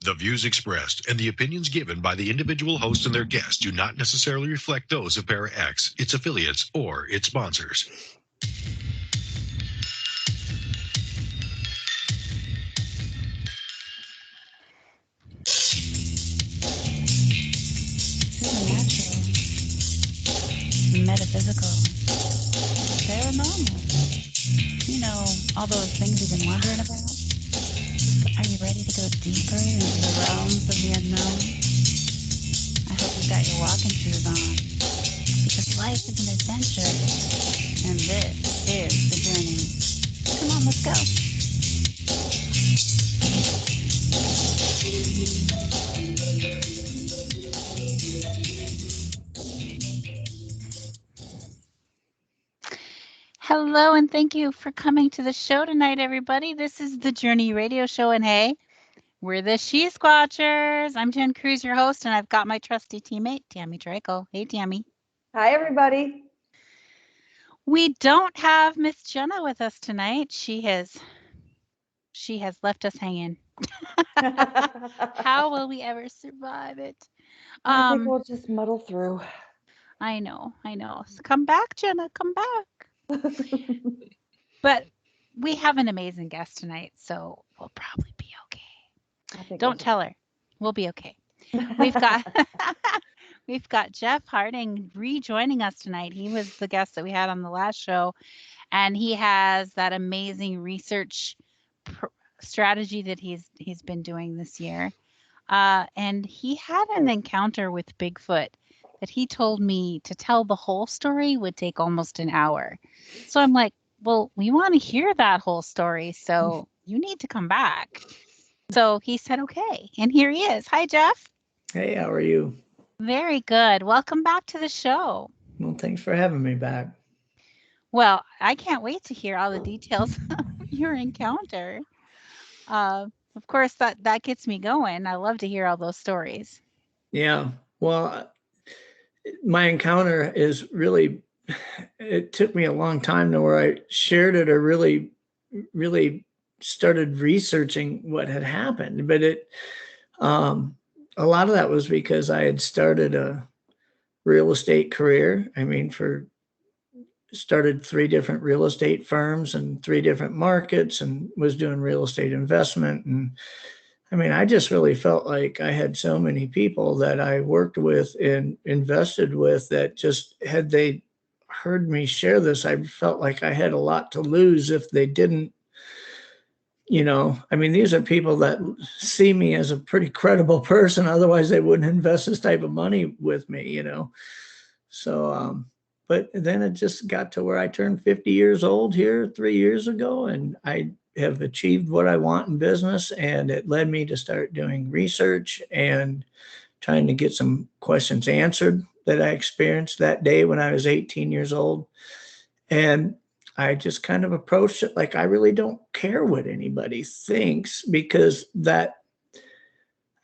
The views expressed and the opinions given by the individual hosts and their guests do not necessarily reflect those of Para-X, its affiliates, or its sponsors. Supernatural, metaphysical, paranormal. You know, all those things you've been wondering about? Are you ready to go deeper into the realms of the unknown? I hope you've got your walking shoes on, because life is an adventure, and this is the journey. Come on, let's go. Hello, and thank you for coming to the show tonight, everybody. This is the Journey Radio Show, and hey, we're the She Squatchers. I'm Jen Cruz, your host, and I've got my trusty teammate, Tammy Draco. Hey, Tammy. Hi, everybody. We don't have Miss Jenna with us tonight. She has left us hanging. How will we ever survive it? I think we'll just muddle through. I know. So come back, Jenna. Come back. But we have an amazing guest tonight, so we'll probably be okay. Don't tell her. We'll be okay. We've got Jeff Harding rejoining us tonight. He was the guest that we had on the last show, and he has that amazing research strategy that he's been doing this year. And he had an encounter with Bigfoot that he told me to tell the whole story would take almost an hour. So I'm like, well, we want to hear that whole story, so you need to come back. So he said, okay. And here he is. Hi, Jeff. Hey, how are you? Very good. Welcome back to the show. Well, thanks for having me back. Well, I can't wait to hear all the details of your encounter. Of course, that gets me going. I love to hear all those stories. Yeah. Well, my encounter is really, it took me a long time to where I shared it or really started researching what had happened. But a lot of that was because I had started a real estate career. I mean, started 3 different real estate firms and 3 different markets and was doing real estate investment. And I mean, I just really felt like I had so many people that I worked with and invested with that just had they heard me share this, I felt like I had a lot to lose if they didn't. You know, I mean, these are people that see me as a pretty credible person. Otherwise, they wouldn't invest this type of money with me, you know. So, but then it just got to where I turned 50 years old here 3 years ago, and I have achieved what I want in business. And it led me to start doing research and trying to get some questions answered that I experienced that day when I was 18 years old. And I just kind of approached it like I really don't care what anybody thinks, because that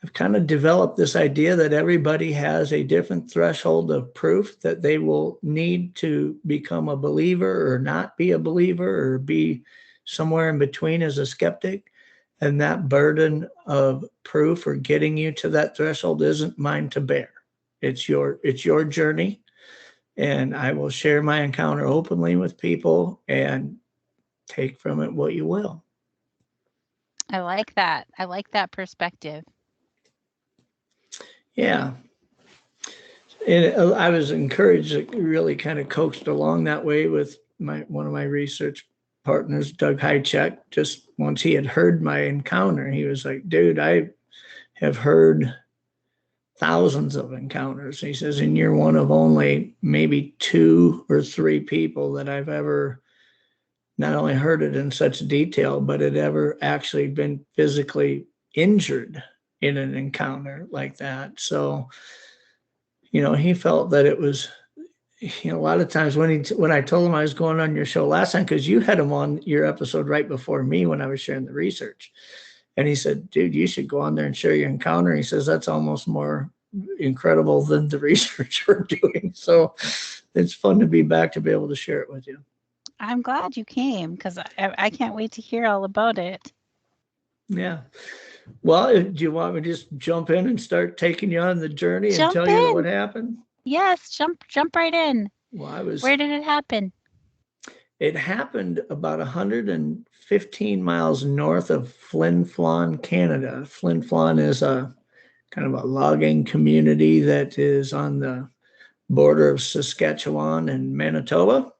I've kind of developed this idea that everybody has a different threshold of proof that they will need to become a believer or not be a believer or be somewhere in between as a skeptic. And that burden of proof or getting you to that threshold isn't mine to bear. It's your journey. And I will share my encounter openly with people and take from it what you will. I like that. I like that perspective. Yeah. And I was encouraged, really kind of coaxed along that way with one of my research partners, Doug Hajicek. Just once he had heard my encounter, he was like, dude, I have heard thousands of encounters. He says, and you're one of only maybe 2 or 3 people that I've ever not only heard it in such detail, but had ever actually been physically injured in an encounter like that. So, you know, he felt that it was, you know, a lot of times when I told him I was going on your show last time, because you had him on your episode right before me when I was sharing the research. And he said, dude, you should go on there and share your encounter. He says, that's almost more incredible than the research we're doing. So it's fun to be back to be able to share it with you. I'm glad you came, because I can't wait to hear all about it. Yeah. Well, do you want me to just jump in and start taking you on the journey and tell you what happened? Yes, jump right in. Well, Where did it happen? It happened about 115 miles north of Flin Flon, Canada. Flin Flon is a kind of a logging community that is on the border of Saskatchewan and Manitoba.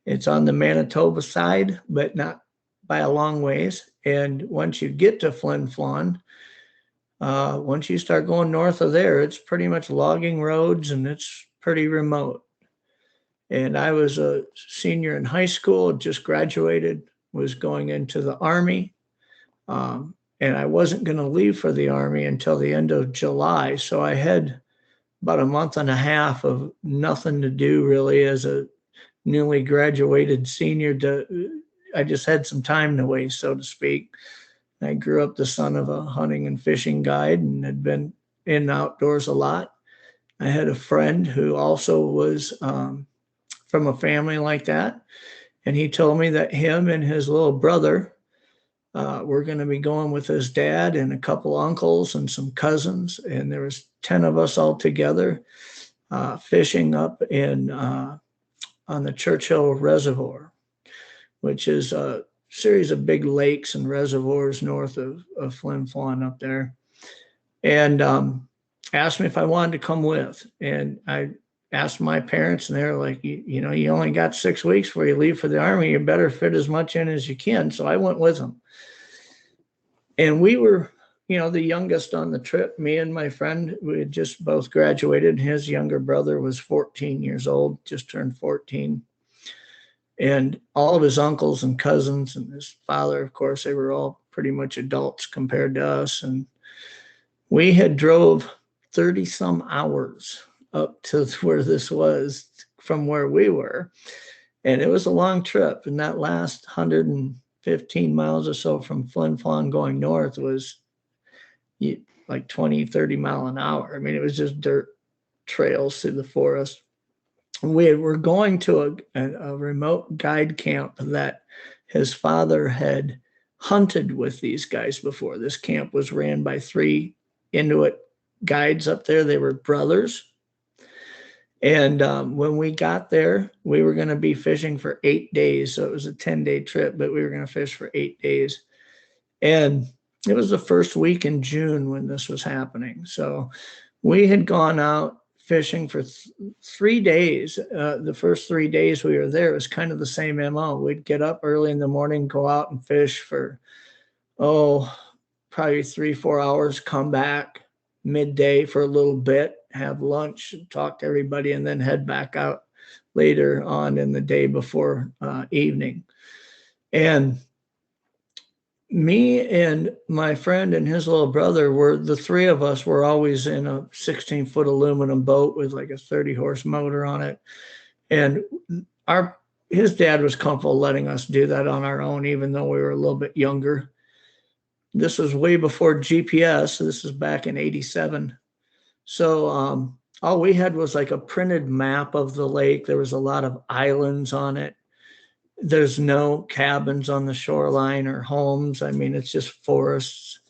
It's on the Manitoba side, but not by a long ways. And once you get to Flin Flon, once you start going north of there, it's pretty much logging roads and it's pretty remote. And I was a senior in high school, just graduated, was going into the Army. And I wasn't going to leave for the Army until the end of July. So I had about a month and a half of nothing to do really as a newly graduated senior. I just had some time to waste, so to speak. I grew up the son of a hunting and fishing guide and had been in outdoors a lot. I had a friend who also was from a family like that. And he told me that him and his little brother were going to be going with his dad and a couple uncles and some cousins. And there was 10 of us all together fishing up in on the Churchill Reservoir, which is a series of big lakes and reservoirs north of Flin Flon up there. And asked me if I wanted to come with. And I asked my parents, and they're like, you know, you only got 6 weeks before you leave for the Army. You better fit as much in as you can. So I went with them. And we were, you know, the youngest on the trip. Me and my friend, we had just both graduated. His younger brother was 14 years old, just turned 14. And all of his uncles and cousins and his father, of course, they were all pretty much adults compared to us. And we had drove 30 some hours up to where this was from where we were. And it was a long trip. And that last 115 miles or so from Flin Flon going north was like 20, 30 mile an hour. I mean, it was just dirt trails through the forest. We were going to a remote guide camp that his father had hunted with these guys before. This camp was ran by 3 Inuit guides up there. They were brothers. And when we got there, we were going to be fishing for 8 days. So it was a 10-day trip, but we were going to fish for 8 days. And it was the first week in June when this was happening. So we had gone out fishing for 3 days. The first 3 days we were there, it was kind of the same MO. We'd get up early in the morning, go out and fish for, probably 3-4 hours, come back midday for a little bit, have lunch, talk to everybody, and then head back out later on in the day before evening. And me and my friend and his little brother were, the 3 of us were always in a 16-foot aluminum boat with like a 30-horse motor on it. And his dad was comfortable letting us do that on our own, even though we were a little bit younger. This was way before GPS. This is back in 87. So all we had was like a printed map of the lake. There was a lot of islands on it. There's no cabins on the shoreline or homes. I mean, it's just forests.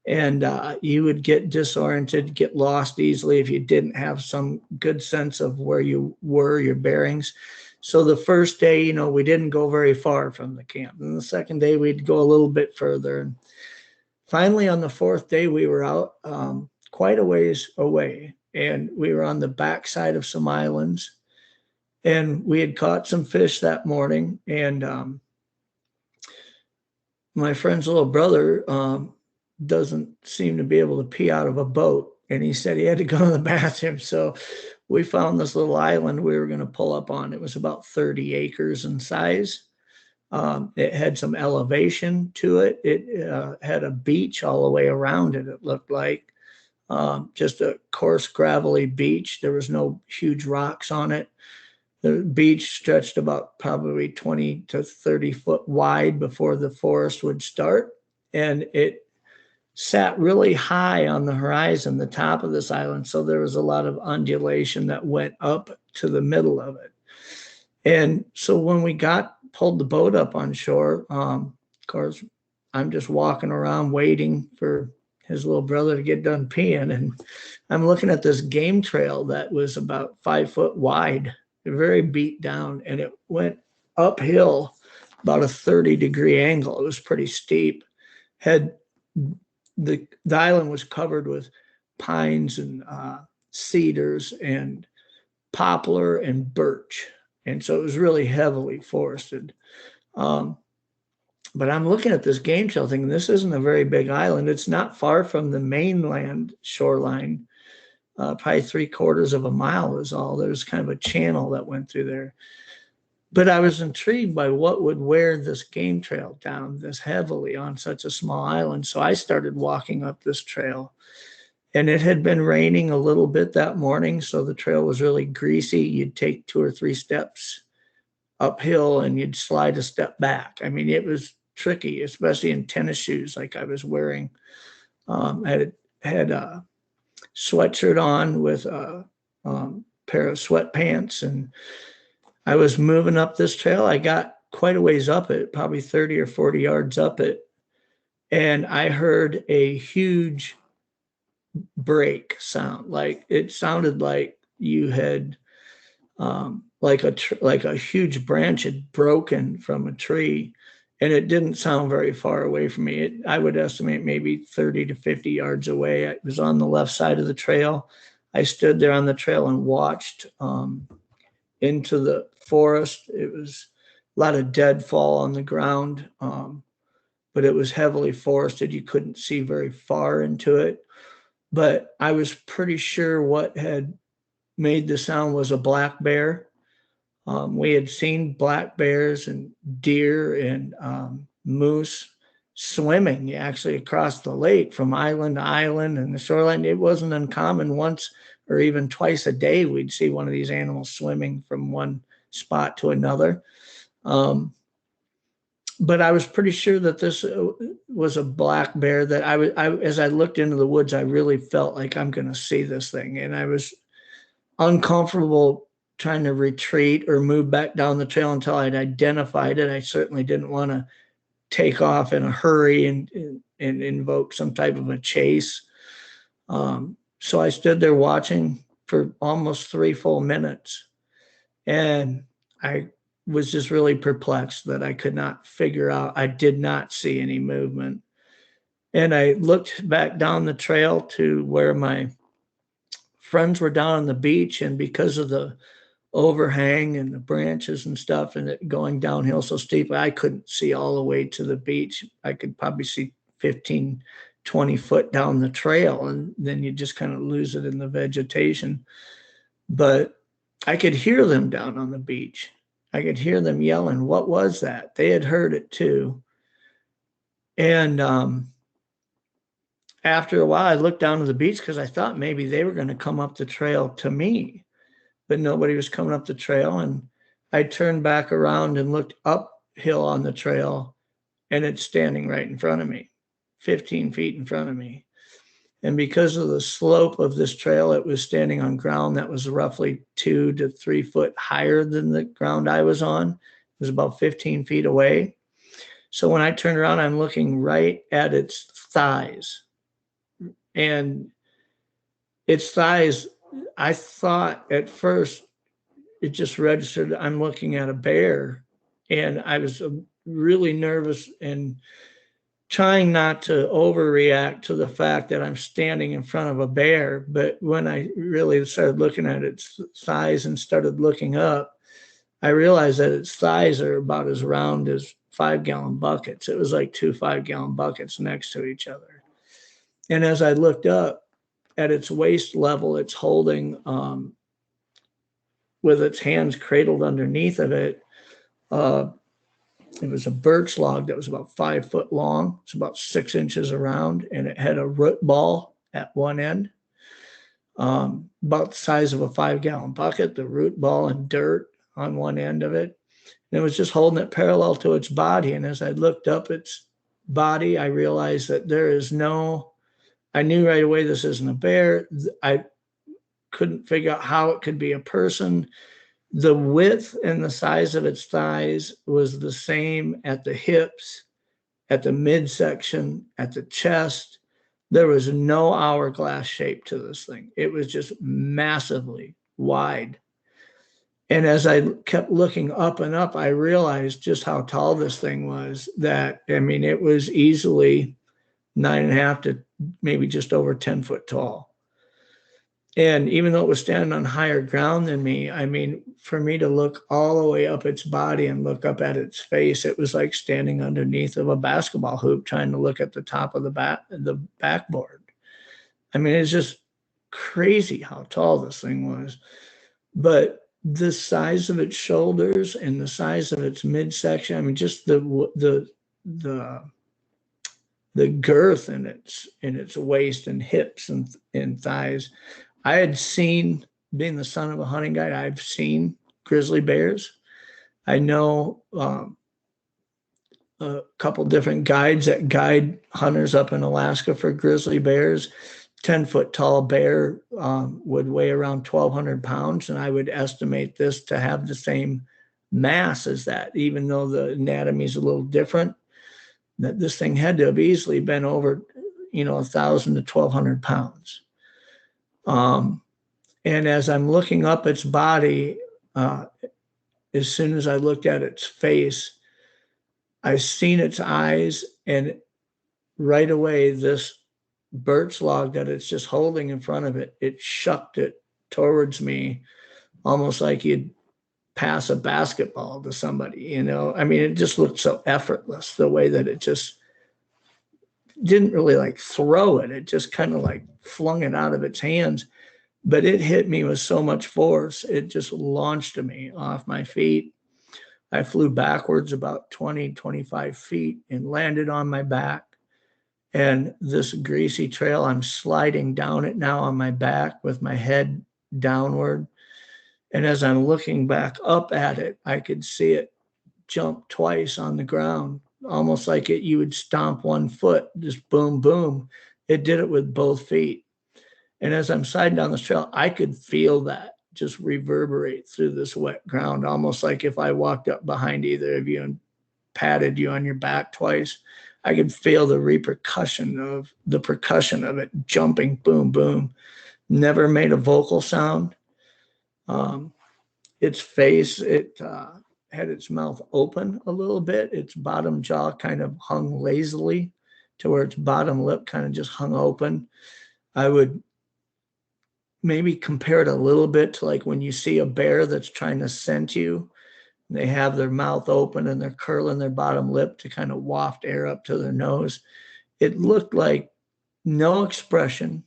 And you would get disoriented, get lost easily if you didn't have some good sense of where you were, your bearings. So the first day, you know, we didn't go very far from the camp. And the second day, we'd go a little bit further. And finally, on the 4th day, we were out quite a ways away. And we were on the backside of some islands. And we had caught some fish that morning. And my friend's little brother doesn't seem to be able to pee out of a boat. And he said he had to go to the bathroom. So we found this little island we were going to pull up on. It was about 30 acres in size. It had some elevation to it. It had a beach all the way around it, it looked like. Just a coarse, gravelly beach. There was no huge rocks on it. The beach stretched about probably 20 to 30 foot wide before the forest would start. And it sat really high on the horizon, the top of this island. So there was a lot of undulation that went up to the middle of it. And so when we pulled the boat up on shore, of course, I'm just walking around waiting for his little brother to get done peeing. And I'm looking at this game trail that was about 5 foot wide, very beat down, and it went uphill about a 30-degree angle. It was pretty steep. The island was covered with pines and cedars and poplar and birch. And so it was really heavily forested. But I'm looking at this game trail thing, and this isn't a very big island. It's not far from the mainland shoreline. Probably 3/4 of a mile is all. There's kind of a channel that went through there. But I was intrigued by what would wear this game trail down this heavily on such a small island. So I started walking up this trail. And it had been raining a little bit that morning, so the trail was really greasy. You'd take 2 or 3 steps uphill and you'd slide a step back. I mean, it was tricky, especially in tennis shoes like I was wearing. I had a sweatshirt on with a pair of sweatpants, and I was moving up this trail. I got quite a ways up it, probably 30 or 40 yards up it, and I heard a huge break sound. Like it sounded like you had like a huge branch had broken from a tree, and it didn't sound very far away from me. I would estimate maybe 30 to 50 yards away. It was on the left side of the trail. I stood there on the trail and watched into the forest. It was a lot of deadfall on the ground, but it was heavily forested. You couldn't see very far into it. But I was pretty sure what had made the sound was a black bear. We had seen black bears and deer and moose swimming actually across the lake from island to island and the shoreline. It wasn't uncommon. Once or even twice a day, we'd see one of these animals swimming from one spot to another. But I was pretty sure that this was a black bear. That as I looked into the woods, I really felt like I'm going to see this thing. And I was uncomfortable trying to retreat or move back down the trail until I'd identified it. I certainly didn't want to take off in a hurry and invoke some type of a chase. So I stood there watching for almost 3 full minutes. And I was just really perplexed that I could not figure out. I did not see any movement. And I looked back down the trail to where my friends were down on the beach. And because of the overhang and the branches and stuff and it going downhill so steep, I couldn't see all the way to the beach. I could probably see 15, 20 foot down the trail. And then you just kind of lose it in the vegetation. But I could hear them down on the beach. I could hear them yelling, "What was that?" They had heard it too. And after a while, I looked down to the beach because I thought maybe they were going to come up the trail to me, but nobody was coming up the trail. And I turned back around and looked uphill on the trail, and it's standing right in front of me, 15 feet in front of me. And because of the slope of this trail, it was standing on ground that was roughly 2 to 3 foot higher than the ground I was on. It was about 15 feet away. So when I turned around, I'm looking right at its thighs. And its thighs, I thought at first, it just registered I'm looking at a bear. And I was really nervous and trying not to overreact to the fact that I'm standing in front of a bear. But when I really started looking at its thighs and started looking up, I realized that its thighs are about as round as 5-gallon buckets. It was like 2 5-gallon buckets next to each other. And as I looked up at its waist level, it's holding with its hands cradled underneath of it. It was a birch log that was about 5 foot long. It's about 6 inches around, and it had a root ball at one end, about the size of a 5-gallon bucket, the root ball and dirt on one end of it. And it was just holding it parallel to its body. And as I looked up its body, I realized that I knew right away this isn't a bear. I couldn't figure out how it could be a person. The width and the size of its thighs was the same at the hips at the midsection, at the chest. There was no hourglass shape to this thing. It was just massively wide. And as I kept looking up and up, I realized just how tall this thing was. That, I mean, it was easily 9.5 to maybe just over 10 foot tall. And even though it was standing on higher ground than me, I mean, for me to look all the way up its body and look up at its face, it was like standing underneath of a basketball hoop trying to look at the top of the backboard. I mean, it's just crazy how tall this thing was. But the size of its shoulders and the size of its midsection, I mean, just the girth in its waist and hips and thighs. I had seen, being the son of a hunting guide, I've seen grizzly bears. I know a couple different guides that guide hunters up in Alaska for grizzly bears. 10-foot tall bear would weigh around 1,200 pounds, and I would estimate this to have the same mass as that, even though the anatomy is a little different. That this thing had to have easily been over, 1,000 to 1,200 pounds. And as I'm looking up its body, as soon as I looked at its face, I seen its eyes, and right away, this birch log that it's just holding in front of it, it shucked it towards me, almost like you'd pass a basketball to somebody, I mean, it just looked so effortless, the way that it just didn't really like throw it. It just kind of like flung it out of its hands, but it hit me with so much force. It just launched me off my feet. I flew backwards about 20, 25 feet and landed on my back. And this greasy trail, I'm sliding down it now on my back with my head downward. And as I'm looking back up at it, I could see it jump twice on the ground, almost like you would stomp one foot, just boom, boom. It did it with both feet. And as I'm sliding down this trail, I could feel that just reverberate through this wet ground, almost like if I walked up behind either of you and patted you on your back twice. I could feel the percussion of it jumping, boom, boom. Never made a vocal sound. Its face, it had its mouth open a little bit. Its bottom jaw kind of hung lazily to where its bottom lip kind of just hung open. I would maybe compare it a little bit to like when you see a bear that's trying to scent you. They have their mouth open and they're curling their bottom lip to kind of waft air up to their nose. It looked like no expression,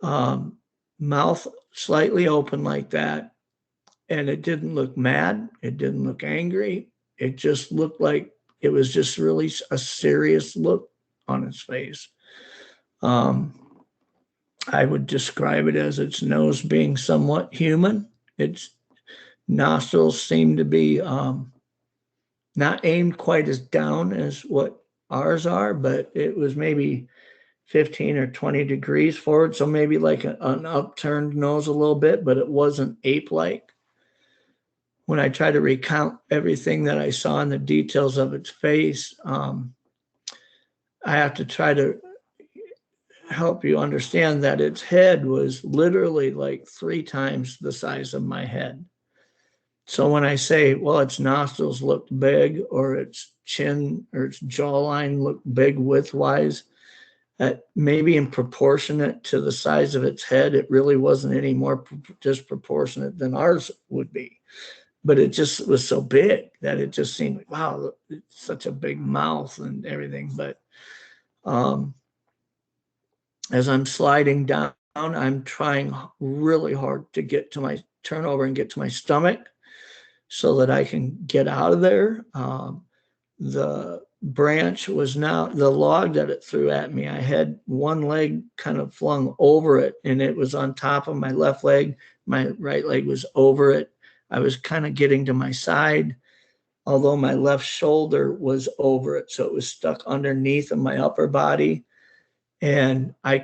mouth slightly open like that. And it didn't look mad. It didn't look angry. It just looked like it was just really a serious look on its face. I would describe it as its nose being somewhat human. Its nostrils seem to be not aimed quite as down as what ours are, but it was maybe 15 or 20 degrees forward. So maybe like an upturned nose a little bit, but it wasn't ape-like. When I try to recount everything that I saw in the details of its face, I have to try to help you understand that its head was literally like 3 times the size of my head. So when I say, well, its nostrils looked big, or its chin or its jawline looked big widthwise, that maybe in proportionate to the size of its head, it really wasn't any more disproportionate than ours would be. But it just was so big that it just seemed like, wow, it's such a big mouth and everything. But as I'm sliding down, I'm trying really hard to turn over and get to my stomach so that I can get out of there. The branch was now, the log that it threw at me, I had one leg kind of flung over it, and it was on top of my left leg. My right leg was over it. I was kind of getting to my side, although my left shoulder was over it. So it was stuck underneath of my upper body. And I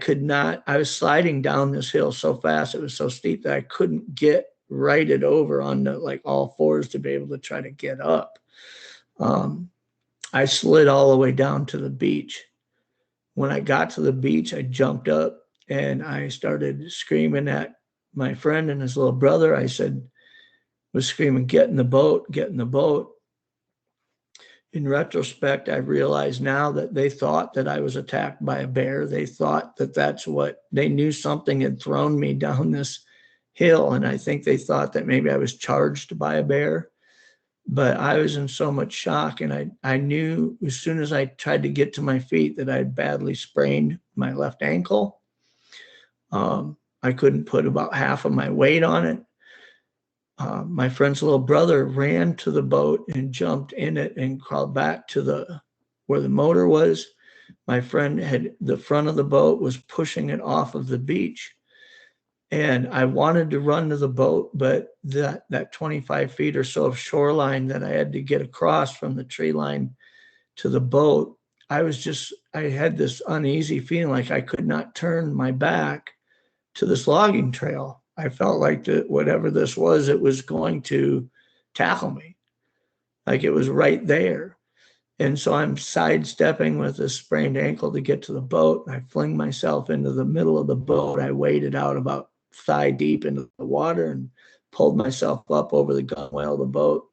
was sliding down this hill so fast, it was so steep that I couldn't get righted over on the, like all fours to be able to try to get up. I slid all the way down to the beach. When I got to the beach, I jumped up and I started screaming at my friend and his little brother. I was screaming, get in the boat, get in the boat. In retrospect, I realize now that they thought that I was attacked by a bear. They thought that they knew something had thrown me down this hill. And I think they thought that maybe I was charged by a bear. But I was in so much shock, and I knew as soon as I tried to get to my feet that I had badly sprained my left ankle. I couldn't put about half of my weight on it. My friend's little brother ran to the boat and jumped in it and crawled back to where the motor was. My friend had the front of the boat was pushing it off of the beach. And I wanted to run to the boat, but that 25 feet or so of shoreline that I had to get across from the tree line to the boat, I had this uneasy feeling like I could not turn my back to this logging trail. I felt like that whatever this was, it was going to tackle me. Like it was right there. And so I'm sidestepping with a sprained ankle to get to the boat. I fling myself into the middle of the boat. I waded out about thigh deep into the water and pulled myself up over the gunwale of the boat,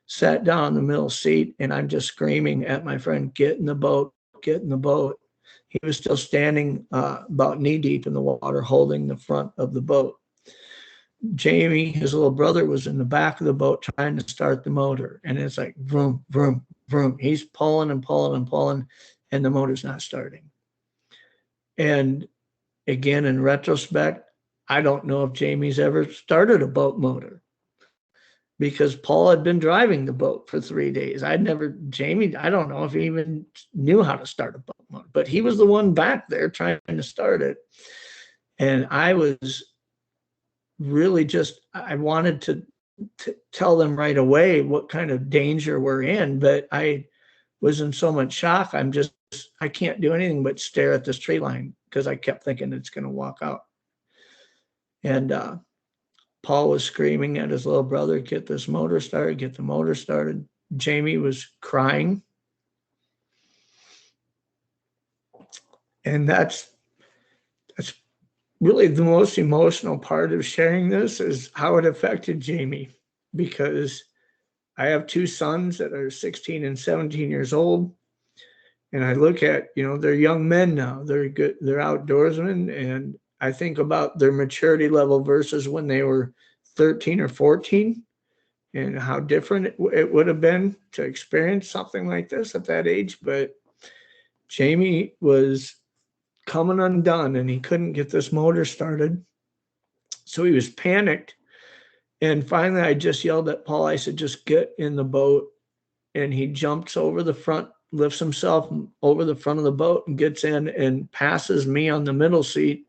sat down in the middle seat, and I'm just screaming at my friend, get in the boat, get in the boat. He was still standing about knee deep in the water, holding the front of the boat. Jamie, his little brother, was in the back of the boat trying to start the motor. And it's like, vroom, vroom, vroom. He's pulling and pulling and pulling, and the motor's not starting. And again, in retrospect, I don't know if Jamie's ever started a boat motor because Paul had been driving the boat for 3 days. Jamie, I don't know if he even knew how to start a boat motor, but he was the one back there trying to start it. And I was really I wanted to tell them right away what kind of danger we're in, but I was in so much shock. I can't do anything but stare at this tree line because I kept thinking it's going to walk out. And Paul was screaming at his little brother, get this motor started, get the motor started. Jamie was crying. And that's really the most emotional part of sharing this is how it affected Jamie, because I have 2 sons that are 16 and 17 years old. And I look at, they're young men now. They're good. They're outdoorsmen. And I think about their maturity level versus when they were 13 or 14 and how different it would have been to experience something like this at that age. But Jamie was coming undone and he couldn't get this motor started. So he was panicked. And finally, I just yelled at Paul. I said, just get in the boat. And he jumps over the front, lifts himself over the front of the boat and gets in and passes me on the middle seat,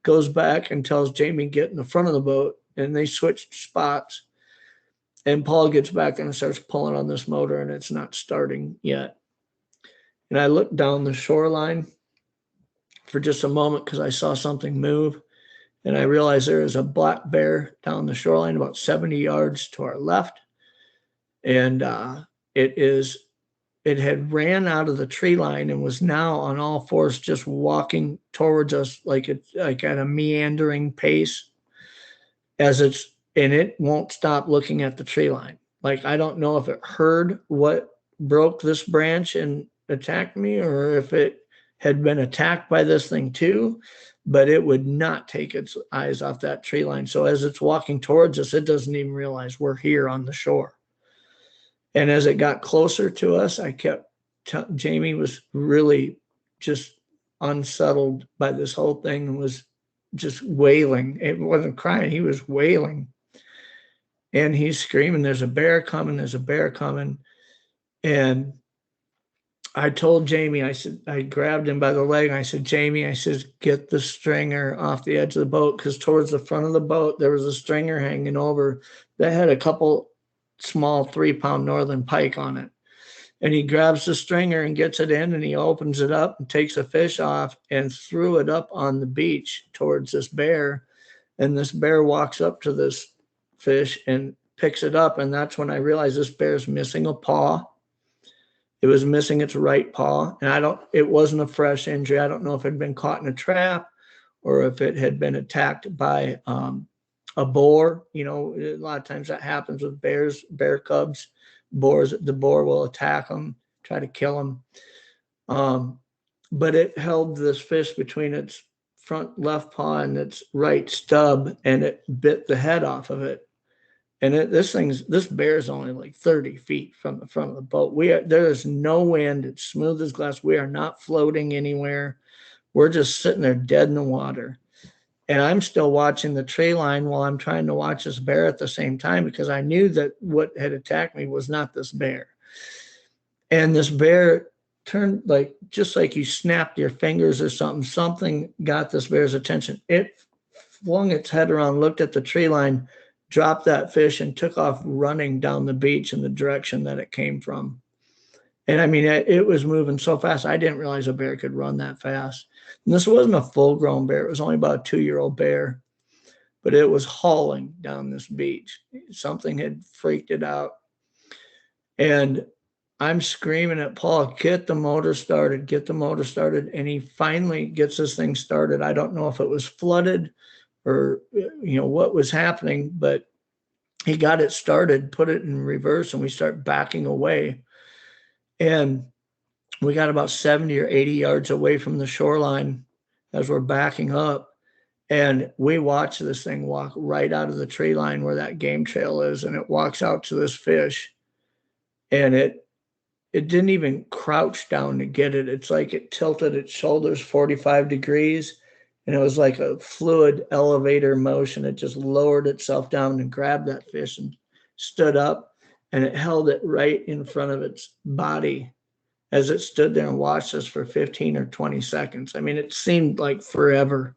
goes back and tells Jamie, get in the front of the boat. And they switched spots. And Paul gets back and starts pulling on this motor and it's not starting yet. And I looked down the shoreline for just a moment because I saw something move. And I realized there is a black bear down the shoreline about 70 yards to our left. And it had ran out of the tree line and was now on all fours just walking towards us like at a meandering pace and it won't stop looking at the tree line. Like, I don't know if it heard what broke this branch and attacked me or if it had been attacked by this thing too, but it would not take its eyes off that tree line. So as it's walking towards us, it doesn't even realize we're here on the shore. And as it got closer to us, Jamie was really just unsettled by this whole thing and was just wailing. It wasn't crying, he was wailing. And he's screaming, there's a bear coming, there's a bear coming. And I told Jamie, I grabbed him by the leg. And I said, Jamie, I said, get the stringer off the edge of the boat, because towards the front of the boat, there was a stringer hanging over that had a couple small 3-pound northern pike on it. And he grabs the stringer and gets it in and he opens it up and takes a fish off and threw it up on the beach towards this bear. And this bear walks up to this fish and picks it up. And that's when I realized this bear's missing a paw It was missing its right paw, and it wasn't a fresh injury. I don't know if it had been caught in a trap or if it had been attacked by a boar. You know, a lot of times that happens with bear cubs. The boar will attack them, try to kill them. But it held this fish between its front left paw and its right stub, and it bit the head off of it. And this bear is only like 30 feet from the front of the boat. There is no wind. It's smooth as glass. We are not floating anywhere. We're just sitting there dead in the water. And I'm still watching the tree line while I'm trying to watch this bear at the same time, because I knew that what had attacked me was not this bear. And this bear turned just like you snapped your fingers or something got this bear's attention. It flung its head around, looked at the tree line, dropped that fish, and took off running down the beach in the direction that it came from. And I mean, it was moving so fast. I didn't realize a bear could run that fast. And this wasn't a full-grown bear. It was only about a 2-year-old bear, but it was hauling down this beach. Something had freaked it out. And I'm screaming at Paul, get the motor started, get the motor started. And he finally gets this thing started. I don't know if it was flooded or, what was happening, but he got it started, put it in reverse, and we start backing away. And we got about 70 or 80 yards away from the shoreline as we're backing up. And we watch this thing walk right out of the tree line where that game trail is. And it walks out to this fish. And it didn't even crouch down to get it. It's like it tilted its shoulders 45 degrees. And it was like a fluid elevator motion. It just lowered itself down and grabbed that fish and stood up. And it held it right in front of its body as it stood there and watched us for 15 or 20 seconds. I mean, it seemed like forever,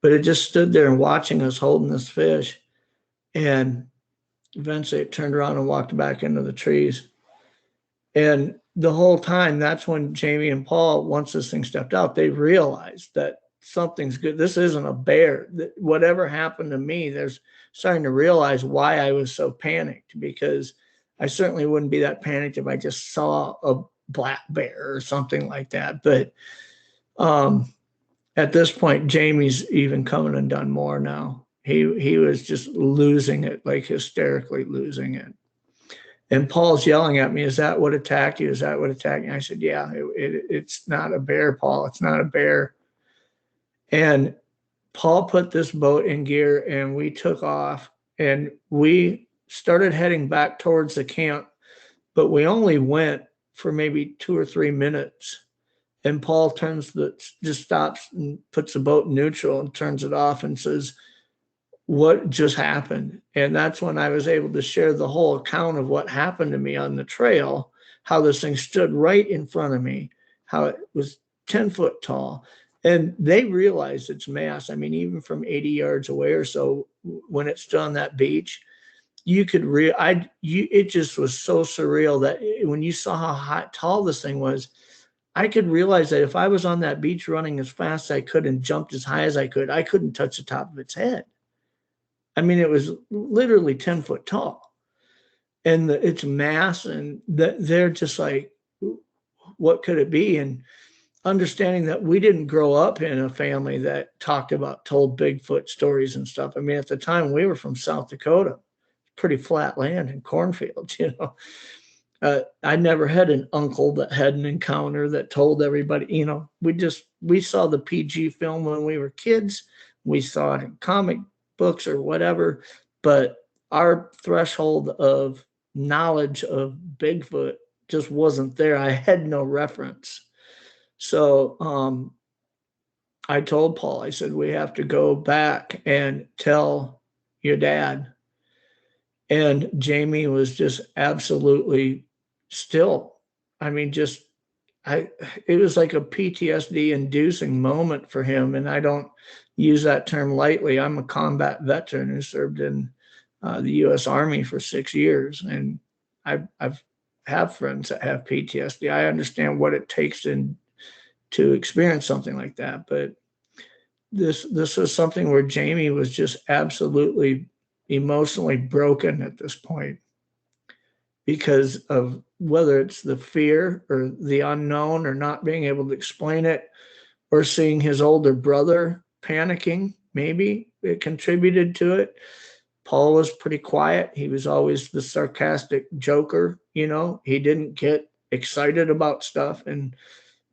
but it just stood there and watching us holding this fish. And eventually it turned around and walked back into the trees. And the whole time, that's when Jamie and Paul, once this thing stepped out, they realized that something's good. This isn't a bear. Whatever happened to me, they're starting to realize why I was so panicked, because I certainly wouldn't be that panicked if I just saw a black bear or something like that. But at this point, Jamie's even coming and done more now. He was just losing it, like hysterically losing it. And Paul's yelling at me, is that what attacked you? Is that what attacked you? I said, yeah, it's not a bear, Paul. It's not a bear. And Paul put this boat in gear and we took off and we started heading back towards the camp, but we only went for maybe 2 or 3 minutes. And Paul just stops and puts the boat in neutral and turns it off and says, what just happened? And that's when I was able to share the whole account of what happened to me on the trail, how this thing stood right in front of me, how it was 10 foot tall. And they realized its mass. I mean, even from 80 yards away or so, when it stood on that beach, you could it just was so surreal that when you saw how tall this thing was, I could realize that if I was on that beach running as fast as I could and jumped as high as I couldn't touch the top of its head. I mean, it was literally 10 foot tall, and its mass, and they're just like, what could it be? And understanding that we didn't grow up in a family that told Bigfoot stories and stuff. I mean, at the time we were from South Dakota, pretty flat land and cornfields, I never had an uncle that had an encounter that told everybody, we saw the PG film when we were kids. We saw it in comic books or whatever, but our threshold of knowledge of Bigfoot just wasn't there. I had no reference. So I told Paul, I said, we have to go back and tell your dad. And Jamie was just absolutely still. I mean, it was like a PTSD inducing moment for him. And I don't use that term lightly. I'm a combat veteran who served in the U.S. Army for 6 years. And I've have friends that have PTSD. I understand what it takes to experience something like that. But this was something where Jamie was just absolutely emotionally broken at this point, because of whether it's the fear or the unknown or not being able to explain it, or seeing his older brother panicking. Maybe it contributed to it. Paul was pretty quiet. He was always the sarcastic joker, he didn't get excited about stuff. And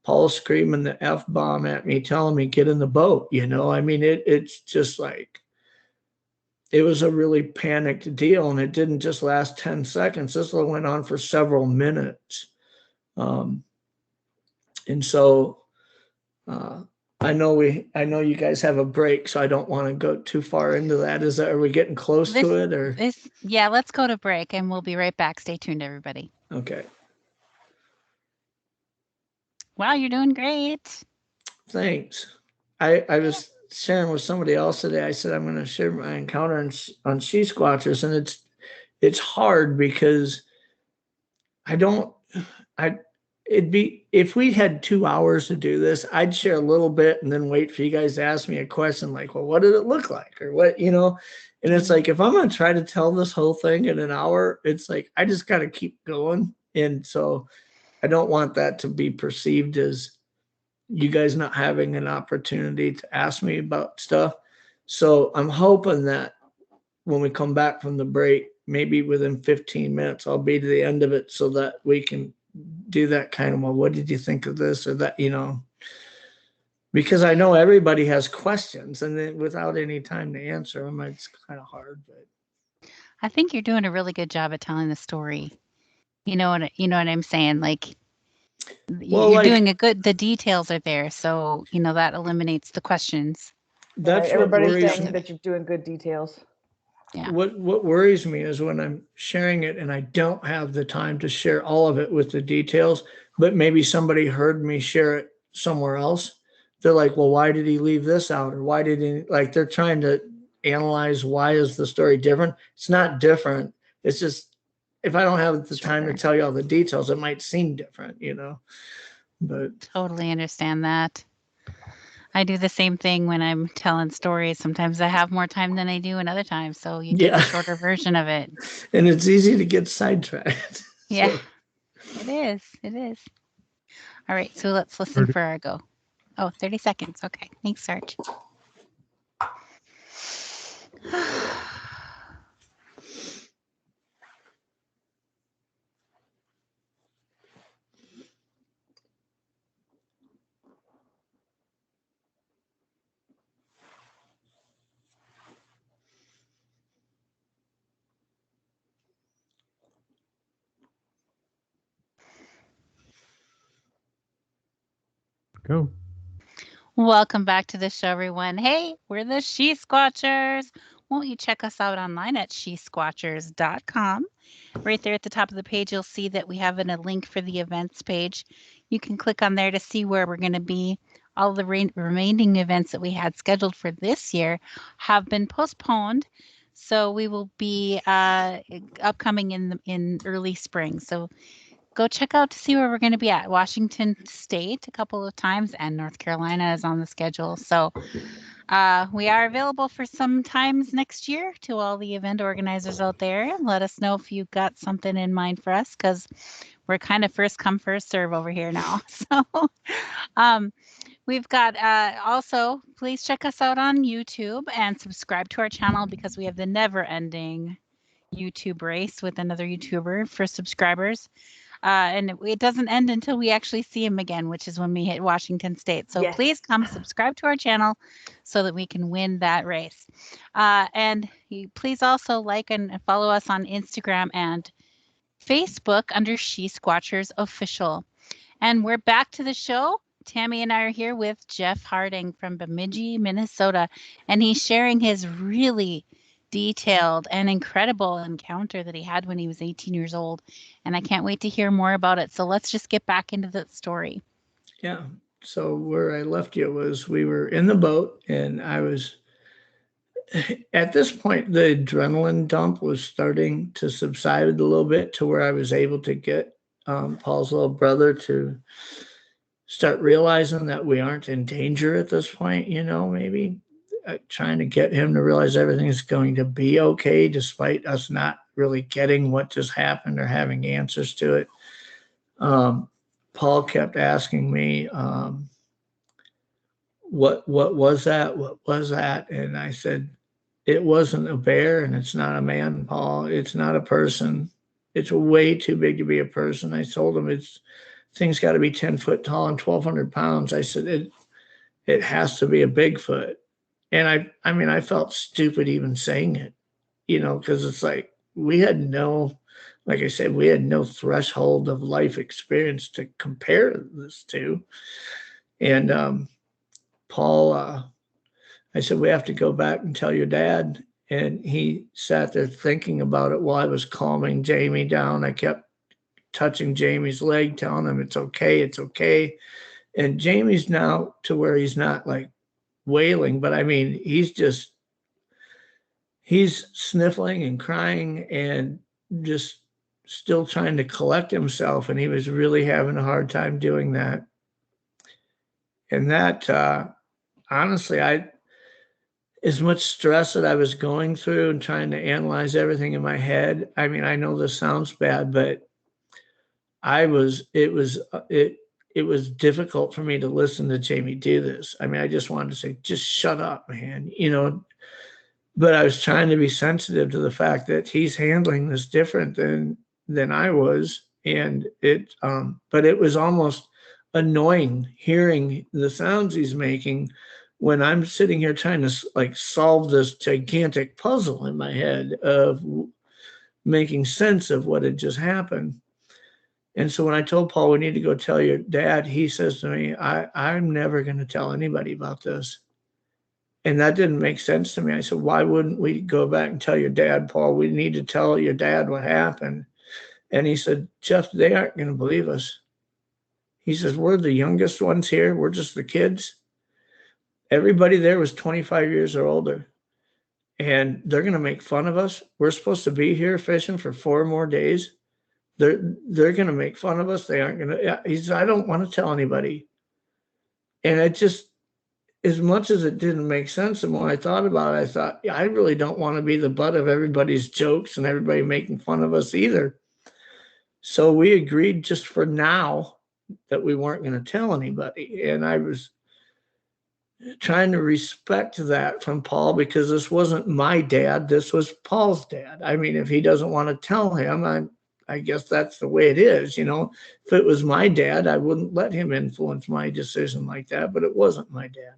Paul screaming the F-bomb at me, telling me, get in the boat, I mean, it's just like, it was a really panicked deal, and it didn't just last 10 seconds. This went on for several minutes. And so I know you guys have a break, so I don't want to go too far into that. Are we getting close to it, or? Yeah, let's go to break and we'll be right back. Stay tuned, everybody. Okay. Wow, you're doing great. Thanks. I was sharing with somebody else today. I said I'm going to share my encounter on She Squatchers, and it's hard because it'd be, if we had 2 hours to do this, I'd share a little bit and then wait for you guys to ask me a question like, well, what did it look like, or what, and it's like, if I'm going to try to tell this whole thing in an hour, it's like, I just got to keep going. And so I don't want that to be perceived as you guys not having an opportunity to ask me about stuff. So I'm hoping that when we come back from the break, maybe within 15 minutes, I'll be to the end of it so that we can do that kind of, well, what did you think of this or that, because I know everybody has questions, and then without any time to answer them, it's kind of hard. But I think you're doing a really good job at telling the story. You know what I'm saying? Like, you're doing the details are there. So, that eliminates the questions. That's everybody's saying that you're doing good details. Yeah. What worries me is when I'm sharing it and I don't have the time to share all of it with the details, but maybe somebody heard me share it somewhere else. They're like, well, why did he leave this out? Or why did he, like, they're trying to analyze, why is the story different? It's not different. It's just, if I don't have the time to tell you all the details, it might seem different, but totally understand that. I do the same thing when I'm telling stories. Sometimes I have more time than I do in other times. So you get a shorter version of it. And it's easy to get sidetracked. Yeah, It is. All right. So let's listen for our go. Oh, 30 seconds. Okay. Thanks, Sarge. Go. Welcome back to the show, everyone. Hey, we're the She Squatchers. Won't you check us out online at shesquatchers.com? Right there at the top of the page, you'll see that we have a link for the events page. You can click on there to see where we're going to be. All the remaining events that we had scheduled for this year have been postponed. So we will be upcoming in early spring. So go check out to see where we're going to be at. Washington State a couple of times, and North Carolina is on the schedule. So we are available for some times next year to all the event organizers out there. Let us know if you've got something in mind for us, because we're kind of first come, first serve over here now. So we've got also, please check us out on YouTube and subscribe to our channel, because we have the never-ending YouTube race with another YouTuber for subscribers. And it doesn't end until we actually see him again, which is when we hit Washington State. So please come subscribe to our channel so that we can win that race. And please also like and follow us on Instagram and Facebook under She Squatchers Official. And we're back to the show. Tammy and I are here with Jeff Harding from Bemidji, Minnesota, and he's sharing his really detailed and incredible encounter that he had when he was 18 years old. And I can't wait to hear more about it. So let's just get back into the story. Yeah. So where I left you was, we were in the boat, and I was, at this point, the adrenaline dump was starting to subside a little bit, to where I was able to get Paul's little brother to start realizing that we aren't in danger at this point, maybe trying to get him to realize everything's going to be okay, despite us not really getting what just happened or having answers to it. Paul kept asking me, what was that? What was that? And I said, it wasn't a bear and it's not a man, Paul. It's not a person. It's way too big to be a person. I told him thing's got to be 10 foot tall and 1,200 pounds. I said, it has to be a Bigfoot. And I mean, I felt stupid even saying it, because it's like like I said, we had no threshold of life experience to compare this to. And Paul, I said, we have to go back and tell your dad. And he sat there thinking about it while I was calming Jamie down. I kept touching Jamie's leg, telling him it's okay, it's okay. And Jamie's now to where he's not like wailing, but I mean, he's sniffling and crying and just still trying to collect himself. And he was really having a hard time doing that. And that, honestly, as much stress that I was going through and trying to analyze everything in my head. I mean, I know this sounds bad, but it was difficult for me to listen to Jamie do this. I mean, I just wanted to say, just shut up, man, but I was trying to be sensitive to the fact that he's handling this different than I was. And but it was almost annoying hearing the sounds he's making when I'm sitting here trying to like solve this gigantic puzzle in my head of making sense of what had just happened. And so when I told Paul, we need to go tell your dad, he says to me, I'm never going to tell anybody about this. And that didn't make sense to me. I said, why wouldn't we go back and tell your dad, Paul? We need to tell your dad what happened. And he said, Jeff, they aren't going to believe us. He says, we're the youngest ones here. We're just the kids. Everybody there was 25 years or older. And they're going to make fun of us. We're supposed to be here fishing for 4 more days. They're going to make fun of us. They aren't going to. He said, I don't want to tell anybody. And it just, as much as it didn't make sense, and when I thought about it, I thought, I really don't want to be the butt of everybody's jokes and everybody making fun of us either. So we agreed just for now that we weren't going to tell anybody. And I was trying to respect that from Paul, because this wasn't my dad. This was Paul's dad. I mean, if he doesn't want to tell him, I guess that's the way it is. If it was my dad, I wouldn't let him influence my decision like that, but it wasn't my dad.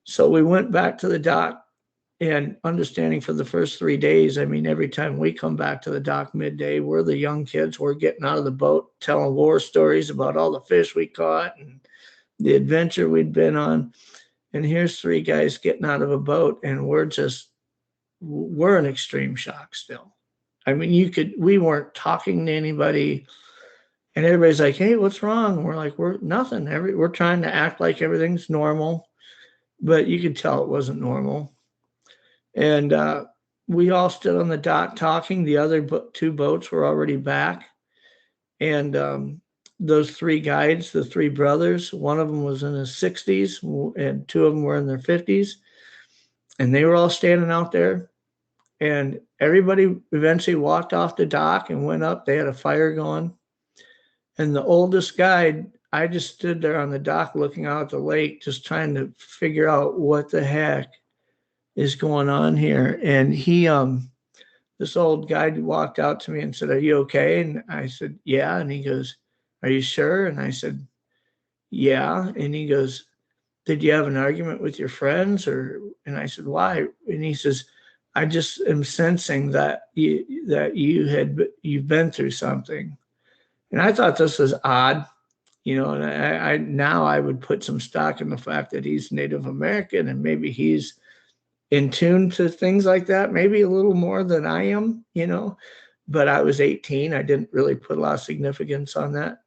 So we went back to the dock, and understanding for the first 3 days, I mean, every time we come back to the dock midday, we're the young kids, we're getting out of the boat, telling war stories about all the fish we caught and the adventure we'd been on. And here's 3 guys getting out of a boat, and we're in extreme shock still. I mean, we weren't talking to anybody, and everybody's like, hey, what's wrong? And we're like, we're nothing. We're trying to act like everything's normal, but you could tell it wasn't normal. And we all stood on the dock talking. The other 2 boats were already back. And those 3 guides, the 3 brothers, one of them was in his 60s and 2 of them were in their 50s. And they were all standing out there. And everybody eventually walked off the dock and went up. They had a fire going. And the oldest guide, I just stood there on the dock looking out at the lake, just trying to figure out what the heck is going on here. And this old guide walked out to me and said, are you okay? And I said, yeah. And he goes, are you sure? And I said, yeah. And he goes, did you have an argument with your friends? And I said, why? And he says, I just am sensing that you've been through something. And I thought this was odd, and I now I would put some stock in the fact that he's Native American and maybe he's in tune to things like that, maybe a little more than I am, but I was 18. I didn't really put a lot of significance on that.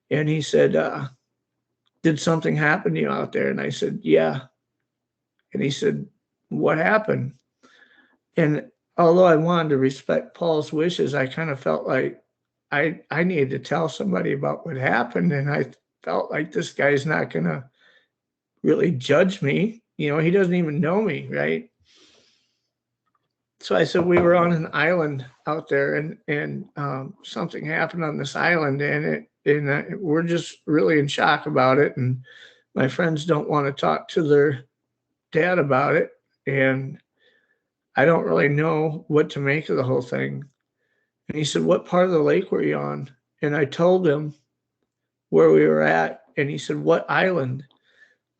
And he said, did something happen to you out there? And I said, yeah. And he said, what happened? And although I wanted to respect Paul's wishes, I kind of felt like I needed to tell somebody about what happened. And I felt like this guy's not going to really judge me. He doesn't even know me, right? So I said, we were on an island out there, and something happened on this island, and we're just really in shock about it. And my friends don't want to talk to their dad about it. And I don't really know what to make of the whole thing. And he said, what part of the lake were you on? And I told him where we were at. And he said, what island?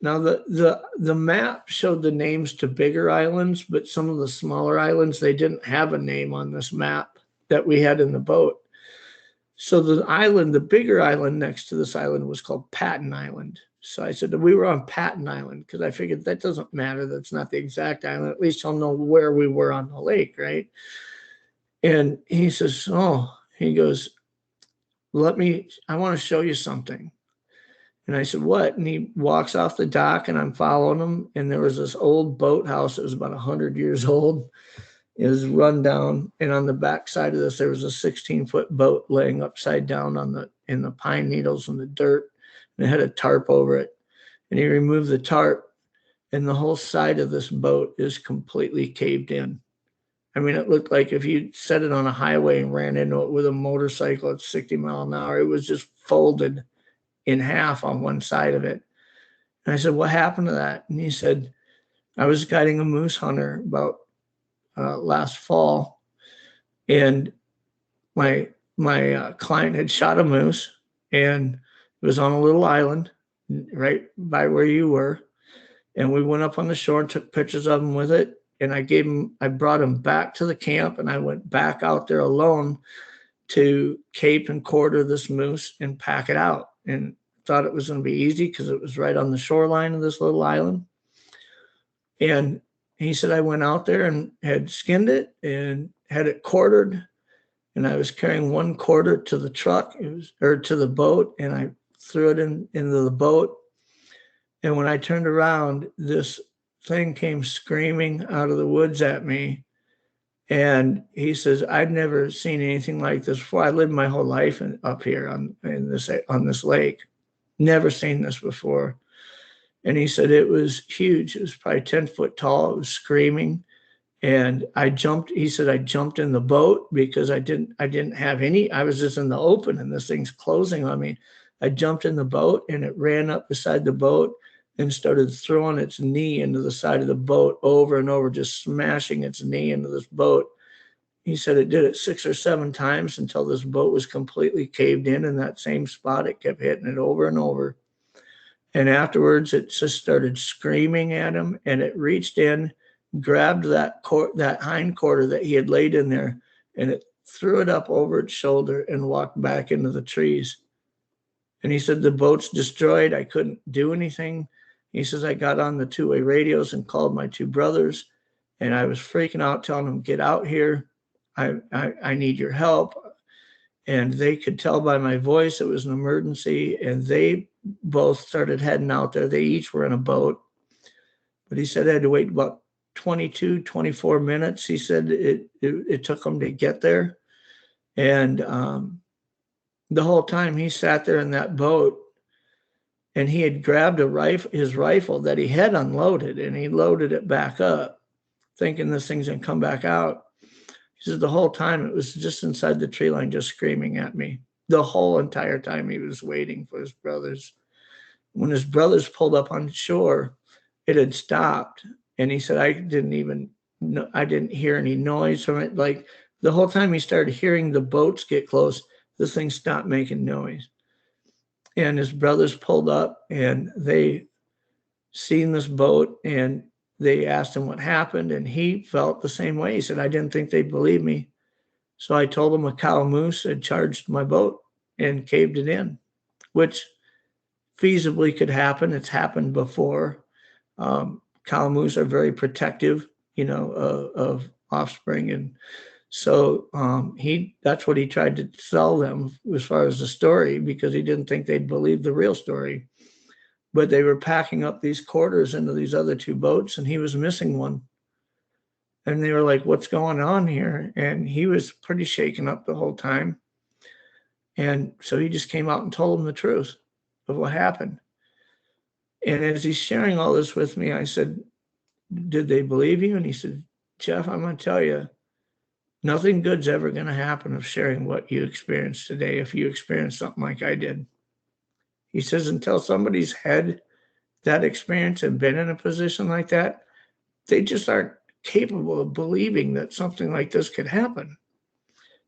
Now, the map showed the names to bigger islands, but some of the smaller islands, they didn't have a name on this map that we had in the boat. So the bigger island next to this island was called Patton Island. So I said that we were on Patton Island because I figured that doesn't matter. That's not the exact island. At least I'll know where we were on the lake, right? And he says, he goes, I want to show you something. And I said, what? And he walks off the dock, and I'm following him. And there was this old boathouse that was about 100 years old. It was run down. And on the back side of this, there was a 16-foot boat laying upside down in the pine needles and the dirt. And it had a tarp over it. And he removed the tarp, and the whole side of this boat is completely caved in. I mean, it looked like if you set it on a highway and ran into it with a motorcycle at 60 miles an hour, it was just folded in half on one side of it. And I said, what happened to that? And he said, I was guiding a moose hunter about last fall, and my client had shot a moose, and it was on a little island right by where you were. And we went up on the shore and took pictures of him with it. And I brought him back to the camp, and I went back out there alone to cape and quarter this moose and pack it out. And thought it was going to be easy because it was right on the shoreline of this little island. And he said, I went out there and had skinned it and had it quartered. And I was carrying one quarter to the truck, to the boat, and I threw it into the boat. And when I turned around, this thing came screaming out of the woods at me. And he says, I'd never seen anything like this before. I lived my whole life up here on this lake. Never seen this before. And he said it was huge. It was probably 10 foot tall. It was screaming. And he said, I jumped in the boat because I didn't have any, I was just in the open and this thing's closing on me. I jumped in the boat, and it ran up beside the boat and started throwing its knee into the side of the boat over and over, just smashing its knee into this boat. He said it did it 6 or 7 times until this boat was completely caved in that same spot. It kept hitting it over and over. And afterwards, it just started screaming at him, and it reached in, grabbed that hind quarter that he had laid in there, and it threw it up over its shoulder and walked back into the trees. And he said, the boat's destroyed. I couldn't do anything. He says, I got on the 2-way radios and called my 2 brothers, and I was freaking out, telling them, get out here. I need your help. And they could tell by my voice it was an emergency, and they both started heading out there. They each were in a boat. But he said I had to wait about 22, 24 minutes. He said it took them to get there. And the whole time he sat there in that boat, and he had grabbed his rifle that he had unloaded, and he loaded it back up, thinking this thing's going to come back out. He says the whole time it was just inside the tree line, just screaming at me. The whole entire time he was waiting for his brothers. When his brothers pulled up on shore, it had stopped. And he said, I didn't hear any noise from it. Like the whole time he started hearing the boats get close, this thing stopped making noise. And his brothers pulled up, and they seen this boat, and they asked him what happened, and he felt the same way. He said, I didn't think they'd believe me. So I told him a cow moose had charged my boat and caved it in, which feasibly could happen. It's happened before. Cow moose are very protective, of offspring. And so that's what he tried to sell them as far as the story, because he didn't think they'd believe the real story. But they were packing up these quarters into these other 2 boats, and he was missing one. And they were like, what's going on here? And he was pretty shaken up the whole time. And so he just came out and told them the truth of what happened. And as he's sharing all this with me, I said, did they believe you? And he said, Jeff, I'm going to tell you, nothing good's ever going to happen of sharing what you experienced today if you experience something like I did. He says, until somebody's had that experience and been in a position like that, they just aren't capable of believing that something like this could happen.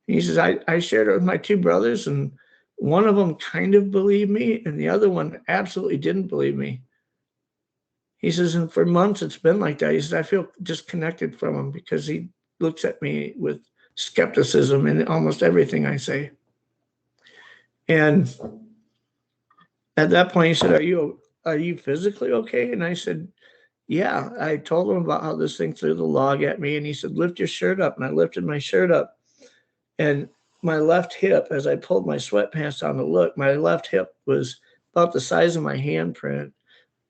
He says, I shared it with my two brothers, and one of them kind of believed me, and the other one absolutely didn't believe me. He says, and for months it's been like that. He says, I feel disconnected from him because he looks at me with skepticism in almost everything I say. And at that point, he said, are you physically okay? And I said, yeah. I told him about how this thing threw the log at me, and he said, lift your shirt up. And I lifted my shirt up, and my left hip, as I pulled my sweatpants down to look, my left hip was about the size of my handprint.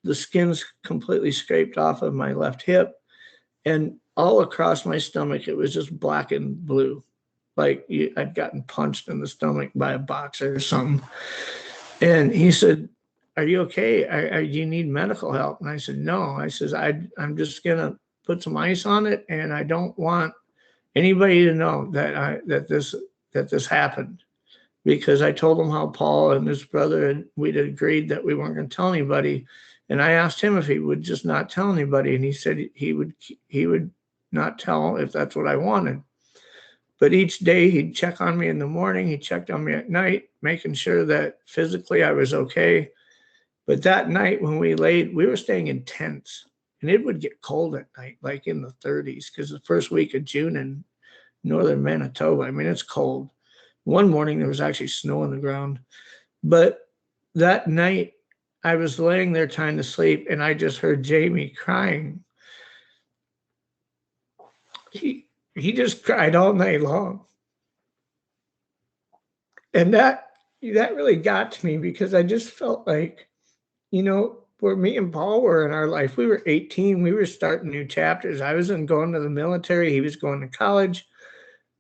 The skin's completely scraped off of my left hip, and all across my stomach, it was just black and blue. Like I'd gotten punched in the stomach by a boxer or something. And he said, are you okay? Do you need medical help? And I said, no. I says, I'm just going to put some ice on it, and I don't want anybody to know that this happened, because I told him how Paul and his brother, we'd agreed that we weren't going to tell anybody. And I asked him if he would just not tell anybody, and he said he would not tell if that's what I wanted. But each day he'd check on me in the morning, he checked on me at night, making sure that physically I was okay. But that night when we were staying in tents, and it would get cold at night, like in the 30s, because the first week of June in northern Manitoba, I mean, it's cold. One morning there was actually snow on the ground. But that night I was laying there trying to sleep, and I just heard Jamie crying. He just cried all night long. And that really got to me, because I just felt like, where me and Paul were in our life, we were 18, we were starting new chapters. I was going to the military, he was going to college.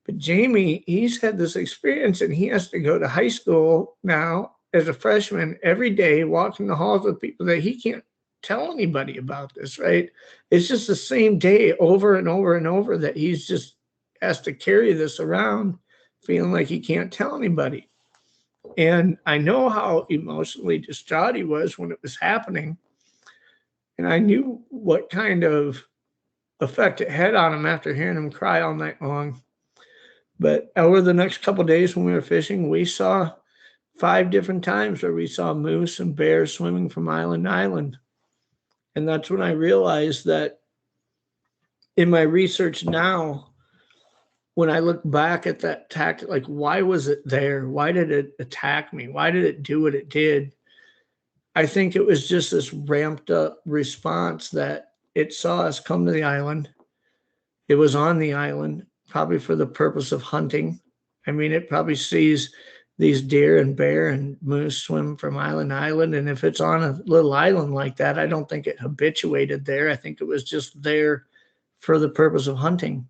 But Jamie, he's had this experience, and he has to go to high school now as a freshman every day, walking the halls with people that he can't tell anybody about this, right? It's just the same day over and over and over that he's just has to carry this around, feeling like he can't tell anybody. And I know how emotionally distraught he was when it was happening. And I knew what kind of effect it had on him after hearing him cry all night long. But over the next couple of days when we were fishing, we saw 5 different times where we saw moose and bears swimming from island to island. And that's when I realized that in my research now, when I look back at that tactic, like, why was it there? Why did it attack me? Why did it do what it did? I think it was just this ramped up response that it saw us come to the island. It was on the island, probably for the purpose of hunting. I mean, it probably sees these deer and bear and moose swim from island to island. And if it's on a little island like that, I don't think it habituated there. I think it was just there for the purpose of hunting.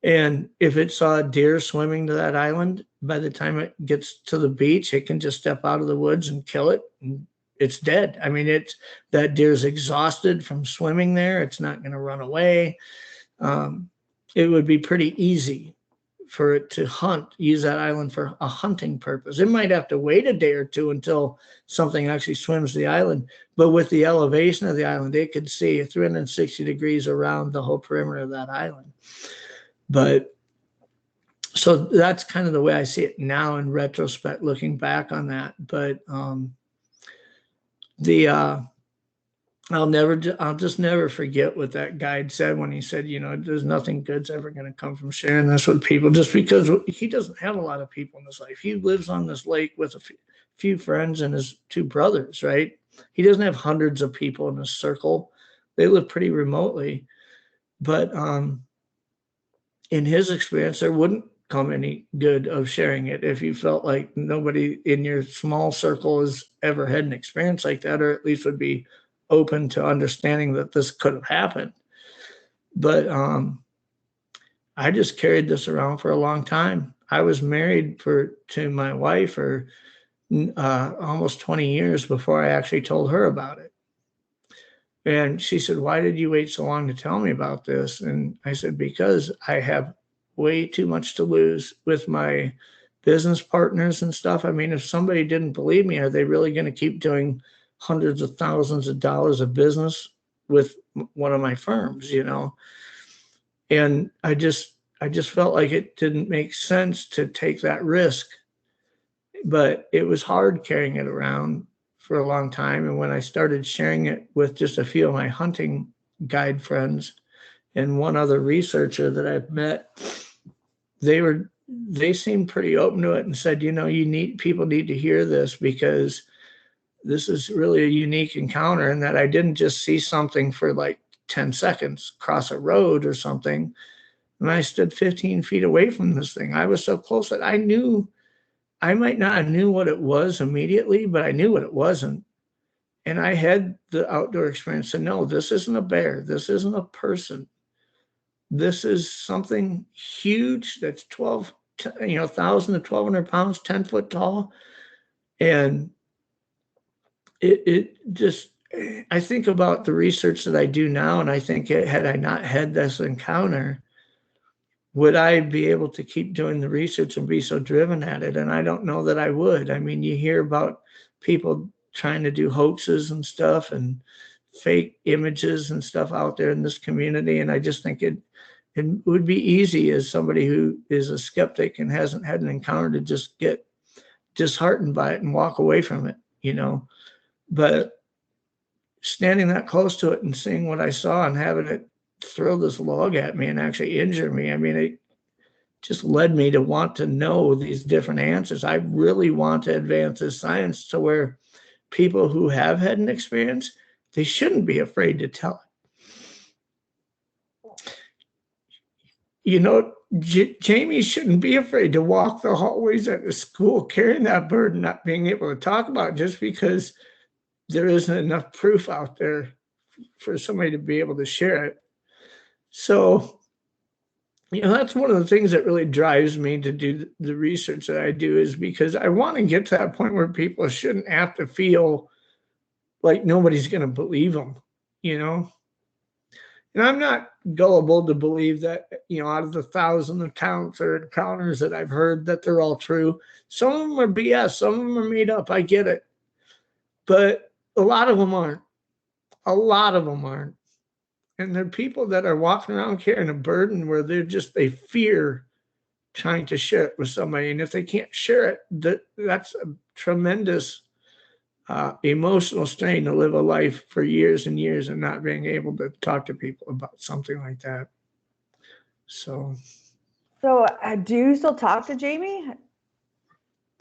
And if it saw a deer swimming to that island, by the time it gets to the beach, it can just step out of the woods and kill it. And it's dead. I mean, that deer's exhausted from swimming there. It's not going to run away. It would be pretty easy for it to use that island for a hunting purpose. It might have to wait a day or two until something actually swims the island. But with the elevation of the island, it could see 360 degrees around the whole perimeter of that island. But so that's kind of the way I see it now in retrospect, looking back on that. But I'll just never forget what that guide said when he said, there's nothing good's ever going to come from sharing this with people, just because he doesn't have a lot of people in his life. He lives on this lake with a few friends and his 2 brothers, right? He doesn't have hundreds of people in his circle. They live pretty remotely. But in his experience, there wouldn't come any good of sharing it if you felt like nobody in your small circle has ever had an experience like that, or at least would be open to understanding that this could have happened. But I just carried this around for a long time. I was married to my wife for almost 20 years before I actually told her about it. And she said, why did you wait so long to tell me about this? And I said, because I have way too much to lose with my business partners and stuff. I mean, if somebody didn't believe me, are they really going to keep doing hundreds of thousands of dollars of business with one of my firms, you know? And I just felt like it didn't make sense to take that risk. But it was hard carrying it around for a long time. And when I started sharing it with just a few of my hunting guide friends and one other researcher that I've met, they seemed pretty open to it and said, you know, people need to hear this, because this is really a unique encounter, and that I didn't just see something for like 10 seconds cross a road or something. And I stood 15 feet away from this thing. I was so close that I knew, I might not have knew what it was immediately, but I knew what it wasn't. And I had the outdoor experience to know this isn't a bear. This isn't a person. This is something huge that's 1,000 to 1,200 pounds, 10 foot tall. And it just, I think about the research that I do now, and I think had I not had this encounter, would I be able to keep doing the research and be so driven at it? And I don't know that I would. I mean, you hear about people trying to do hoaxes and stuff and fake images and stuff out there in this community. And I just think it would be easy as somebody who is a skeptic and hasn't had an encounter to just get disheartened by it and walk away from it, you know. But standing that close to it and seeing what I saw and having it throw this log at me and actually injure me, I mean, it just led me to want to know these different answers. I really want to advance this science to where people who have had an experience, they shouldn't be afraid to tell it. You know, Jamie shouldn't be afraid to walk the hallways at the school carrying that bird and not being able to talk about it, just because there isn't enough proof out there for somebody to be able to share it. So, you know, that's one of the things that really drives me to do the research that I do, is because I want to get to that point where people shouldn't have to feel like nobody's going to believe them, you know? And I'm not gullible to believe that, you know, out of the 1,000 accounts or encounters that I've heard, that they're all true. Some of them are BS. Some of them are made up. I get it. But a lot of them aren't. A lot of them aren't. And there are people that are walking around carrying a burden where they fear trying to share it with somebody. And if they can't share it, that's a tremendous emotional strain to live a life for years and years and not being able to talk to people about something like that. So do you still talk to Jamie?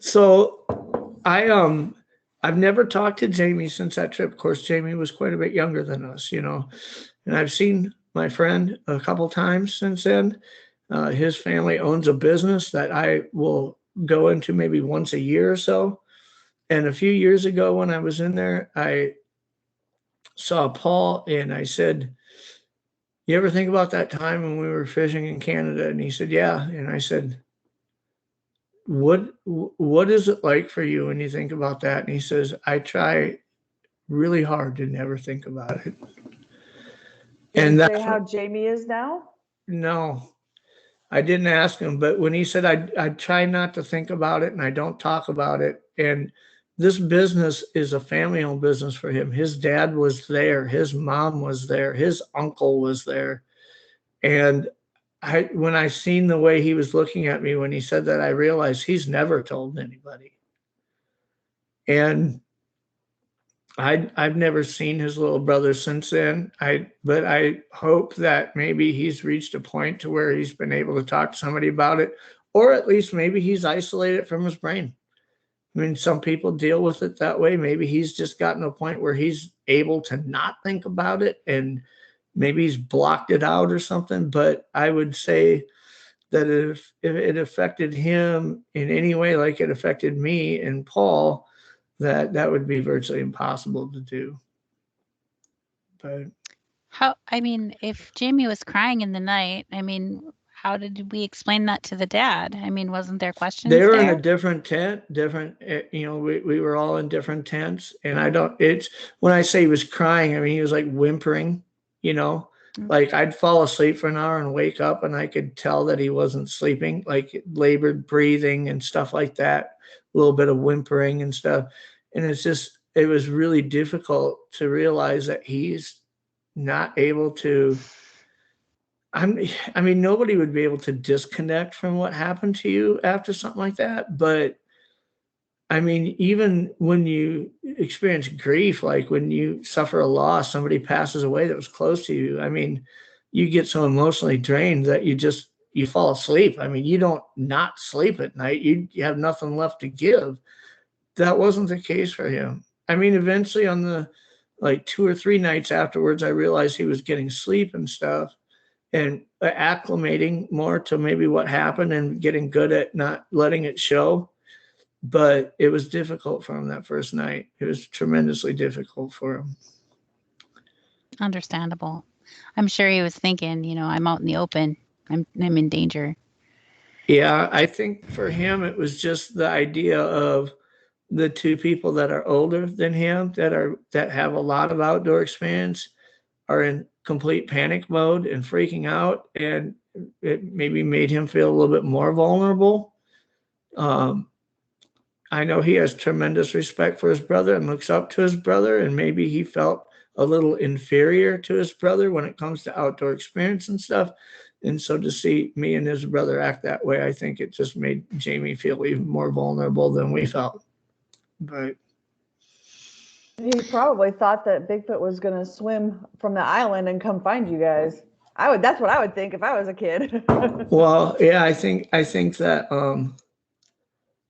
So I've never talked to Jamie since that trip. Of course, Jamie was quite a bit younger than us, you know, and I've seen my friend a couple times since then. His family owns a business that I will go into maybe once a year or so. And a few years ago when I was in there, I saw Paul and I said, you ever think about that time when we were fishing in Canada? And he said, yeah. And I said, what is it like for you when you think about that? And he says, I try really hard to never think about it. And that's how Jamie is now? No, I didn't ask him, but when he said I try not to think about it and I don't talk about it. And this business is a family-owned business for him. His dad was there, his mom was there, his uncle was there. And when I seen the way he was looking at me when he said that, I realized he's never told anybody. And I've never seen his little brother since then. But I hope that maybe he's reached a point to where he's been able to talk to somebody about it, or at least maybe he's isolated from his brain. I mean, some people deal with it that way. Maybe he's just gotten to a point where he's able to not think about it, and maybe he's blocked it out or something. But I would say that if it affected him in any way like it affected me and Paul, that would be virtually impossible to do. But I mean, if Jamie was crying in the night, I mean, how did we explain that to the dad? I mean, wasn't there questions They were there? in a different tent, we were all in different tents. And when I say he was crying, I mean, he was like whimpering, like I'd fall asleep for an hour and wake up and I could tell that he wasn't sleeping, like labored breathing and stuff like that, a little bit of whimpering and stuff. And it was really difficult to realize that he's not able to. I mean, nobody would be able to disconnect from what happened to you after something like that. But I mean, even when you experience grief, like when you suffer a loss, somebody passes away that was close to you. I mean, you get so emotionally drained that you fall asleep. I mean, you don't not sleep at night. You have nothing left to give. That wasn't the case for him. I mean, eventually on the like 2 or 3 nights afterwards, I realized he was getting sleep and stuff and acclimating more to maybe what happened and getting good at not letting it show. But it was difficult for him that first night. It was tremendously difficult for him. Understandable. I'm sure he was thinking, I'm out in the open. I'm in danger. Yeah, I think for him, it was just the idea of the 2 people that are older than him that have a lot of outdoor experience are in complete panic mode and freaking out, and it maybe made him feel a little bit more vulnerable. I know he has tremendous respect for his brother and looks up to his brother, and maybe he felt a little inferior to his brother when it comes to outdoor experience and stuff. And so to see me and his brother act that way, I think it just made Jamie feel even more vulnerable than we felt. But he probably thought that Bigfoot was going to swim from the island and come find you guys. That's what I would think if I was a kid. Well, yeah, I think that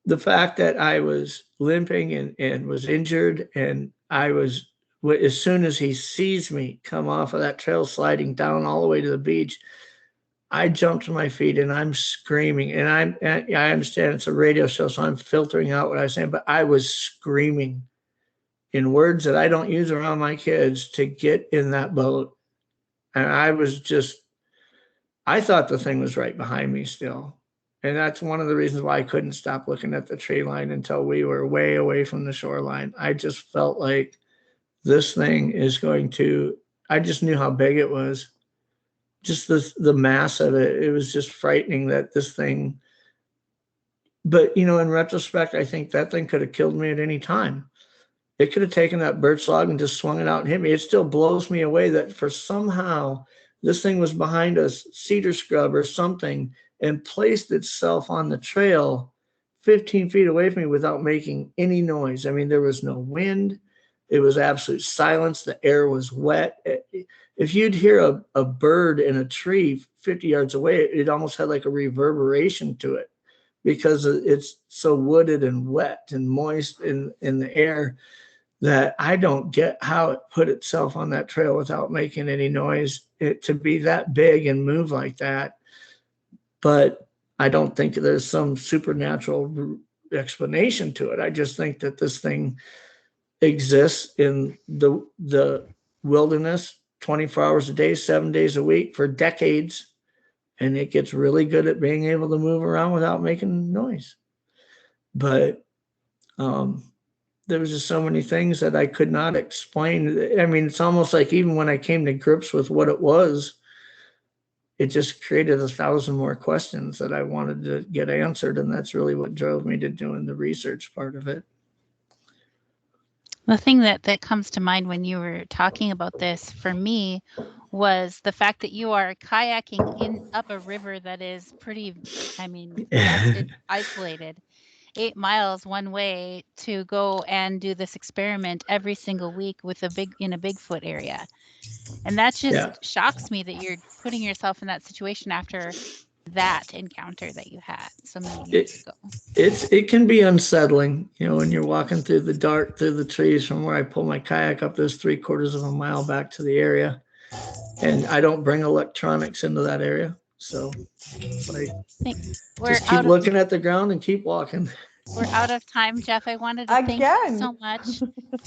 the fact that I was limping and was injured, and as soon as he sees me come off of that trail sliding down all the way to the beach, I jumped to my feet and I'm screaming. And I understand it's a radio show, so I'm filtering out what I was saying, but I was screaming in words that I don't use around my kids to get in that boat. And I thought the thing was right behind me still. And that's one of the reasons why I couldn't stop looking at the tree line until we were way away from the shoreline. I just felt like this thing is I just knew how big it was. Just the mass of it. It was just frightening that this thing, but in retrospect, I think that thing could have killed me at any time. It could have taken that birch log and just swung it out and hit me. It still blows me away that for somehow this thing was behind a cedar scrub or something and placed itself on the trail 15 feet away from me without making any noise. I mean, there was no wind. It was absolute silence. The air was wet. If you'd hear a bird in a tree 50 yards away, it almost had like a reverberation to it because it's so wooded and wet and moist in the air that I don't get how it put itself on that trail without making any noise. To be that big and move like that. But I don't think there's some supernatural explanation to it. I just think that this thing exists in the wilderness 24 hours a day, 7 days a week for decades. And it gets really good at being able to move around without making noise. But there was just so many things that I could not explain. I mean, it's almost like even when I came to grips with what it was, it just created 1,000 more questions that I wanted to get answered. And that's really what drove me to doing the research part of it. The thing that comes to mind when you were talking about this for me was the fact that you are kayaking up a river that is pretty, it's isolated. 8 miles one way to go and do this experiment every single week in a Bigfoot area. And that just shocks me that you're putting yourself in that situation after that encounter that you had so many years ago. It can be unsettling, when you're walking through the dark, through the trees from where I pull my kayak up those 3/4 of a mile back to the area. And I don't bring electronics into that area. So just keep looking at the ground and keep walking. We're out of time, Jeff. I wanted to thank you Again. so much.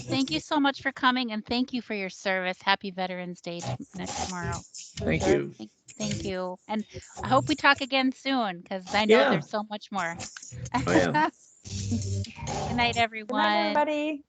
Thank you so much for coming, and thank you for your service. Happy Veterans Day tomorrow. Thank you. Thank you. And I hope we talk again soon, because I know Yeah. there's so much more. Oh, yeah. Good night, everyone. Good night, everybody.